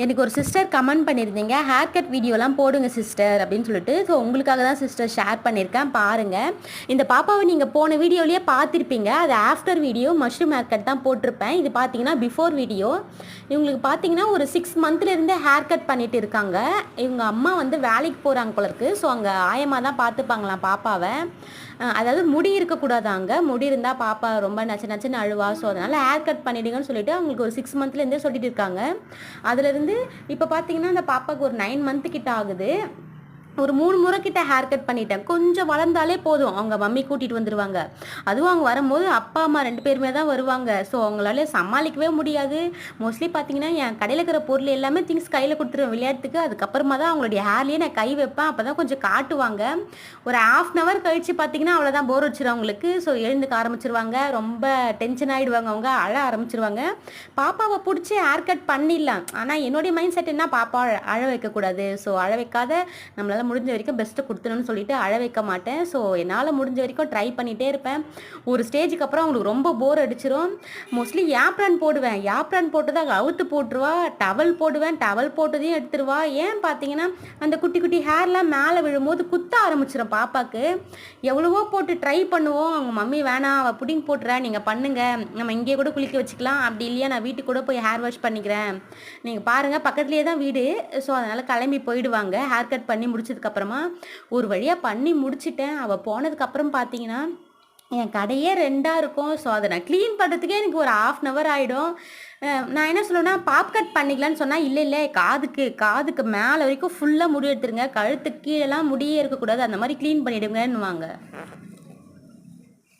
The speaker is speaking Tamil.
எனக்கு ஒரு சிஸ்டர் கமெண்ட் பண்ணியிருந்தீங்க, ஹேர் கட் வீடியோலாம் போடுங்க சிஸ்டர் அப்படின்னு சொல்லிட்டு. ஸோ உங்களுக்காக தான் சிஸ்டர் ஷேர் பண்ணியிருக்கேன் பாருங்கள். இந்த பாப்பாவை நீங்கள் போன வீடியோலேயே பார்த்துருப்பீங்க. அது after video mushroom hair cut தான் போட்டிருப்பேன். இது பார்த்தீங்கன்னா பிஃபோர் வீடியோ. இவங்களுக்கு பார்த்தீங்கன்னா ஒரு 6 மந்த்லேருந்தே ஹேர் கட் பண்ணிட்டு இருக்காங்க. இவங்க அம்மா வந்து வேலைக்கு போகிறாங்க போல இருக்குது. ஸோ அங்கே ஆயமாக தான் பார்த்துப்பாங்களாம் பாப்பாவை. அதாவது முடி இருக்கக்கூடாதாங்க. முடி இருந்தால் பாப்பா ரொம்ப நச்சுன்னு அழுவா. ஸோ அதனால் ஹேர் கட் பண்ணிவிடுங்கன்னு சொல்லிட்டு அவங்களுக்கு ஒரு 6 மந்த்லேருந்தே சொல்லிட்டு இருக்காங்க. அதுலேருந்து இப்போ பார்த்தீங்கன்னா அந்த பாப்பாவுக்கு ஒரு 9 மந்த்து கிட்ட ஆகுது. ஒரு 3 முறை கிட்ட ஹேர் கட் பண்ணிட்டேன். கொஞ்சம் வளர்ந்தாலே போதும் அவங்க மம்மி கூட்டிகிட்டு வந்துடுவாங்க. அதுவும் அவங்க வரும்போது அப்பா அம்மா 2 பேருமே தான் வருவாங்க. ஸோ அவங்களால சமாளிக்கவே முடியாது. மோஸ்ட்லி பார்த்தீங்கன்னா என் கடையில் இருக்கிற பொருள் எல்லாமே திங்ஸ் கையில் கொடுத்துருவேன் விளையாட்டுக்கு. அதுக்கப்புறமா தான் அவங்களுடைய ஹேர்லேயே நான் கை வைப்பேன். அப்போ தான் கொஞ்சம் காட்டுவாங்க. ஒரு 1/2 hour கழித்து பார்த்தீங்கன்னா அவ்வளோதான், போர் வச்சிடும் அவங்களுக்கு. ஸோ எழுந்துக்க ஆரம்பிச்சிருவாங்க. ரொம்ப டென்ஷன் ஆகிடுவாங்க, அவங்க அழ ஆரம்பிச்சிருவாங்க. பாப்பாவை பிடிச்சி ஹேர் கட் பண்ணிடலாம். ஆனால் என்னுடைய மைண்ட் செட் என்ன, பாப்பா அழ வைக்கக்கூடாது. ஸோ அழ வைக்காத, நம்மளால் முடிஞ்ச வரைக்கும் பெஸ்ட்டு கொடுத்துணும்னு சொல்லிட்டு அழ வைக்க மாட்டேன். ஸோ என்னால் முடிஞ்ச வரைக்கும் ட்ரை பண்ணிகிட்டே இருப்பேன். ஒரு ஸ்டேஜுக்கு அப்புறம் அவங்களுக்கு ரொம்ப போர் அடிச்சிடும். மோஸ்ட்லி யாப்ரான் போடுவேன். யாப்ரான் போட்டு தான் அவுத்து போட்டுருவா. டவல் போடுவேன், டவல் போட்டதையும் எடுத்துருவா. ஏன் பார்த்தீங்கன்னா அந்த குட்டி குட்டி ஹேர்லாம் மேலே விழும்போது குத்த ஆரம்பிச்சிடும் பாப்பாவுக்கு. எவ்வளவோ போட்டு ட்ரை பண்ணுவோம். அவங்க மம்மி வேணாம், அவள் புடிங் போட்டுறா, நீங்கள் பண்ணுங்கள், நம்ம இங்கேயே கூட குளிக்க வச்சுக்கலாம், அப்படி இல்லையா நான் வீட்டுக்கு கூட போய் ஹேர் வாஷ் பண்ணிக்கிறேன், நீங்கள் பாருங்கள் பக்கத்துலேயே தான் வீடு. ஸோ அதனால் கிளம்பி போயிடுவாங்க. ஹேர் கட் பண்ணி முடிச்சதுக்கப்புறமா ஒரு வழியாக பண்ணி முடிச்சிட்டேன். அவள் போனதுக்கப்புறம் பார்த்தீங்கன்னா என் கடையே 2ஆக இருக்கும். ஸோ அதை நான் க்ளீன் பண்ணுறதுக்கே எனக்கு ஒரு 1/2 hour ஆகிடும். நான் என்ன சொல்லுவேன்னா பாப் கட் பண்ணிக்கலான்னு சொன்னால், இல்லை காதுக்கு மேலே வரைக்கும் ஃபுல்லாக முடி எடுத்துருங்க, கழுத்துக்கு கீழெல்லாம் முடியே இருக்கக்கூடாது, அந்த மாதிரி க்ளீன் பண்ணிவிடுங்கன்னுவாங்க.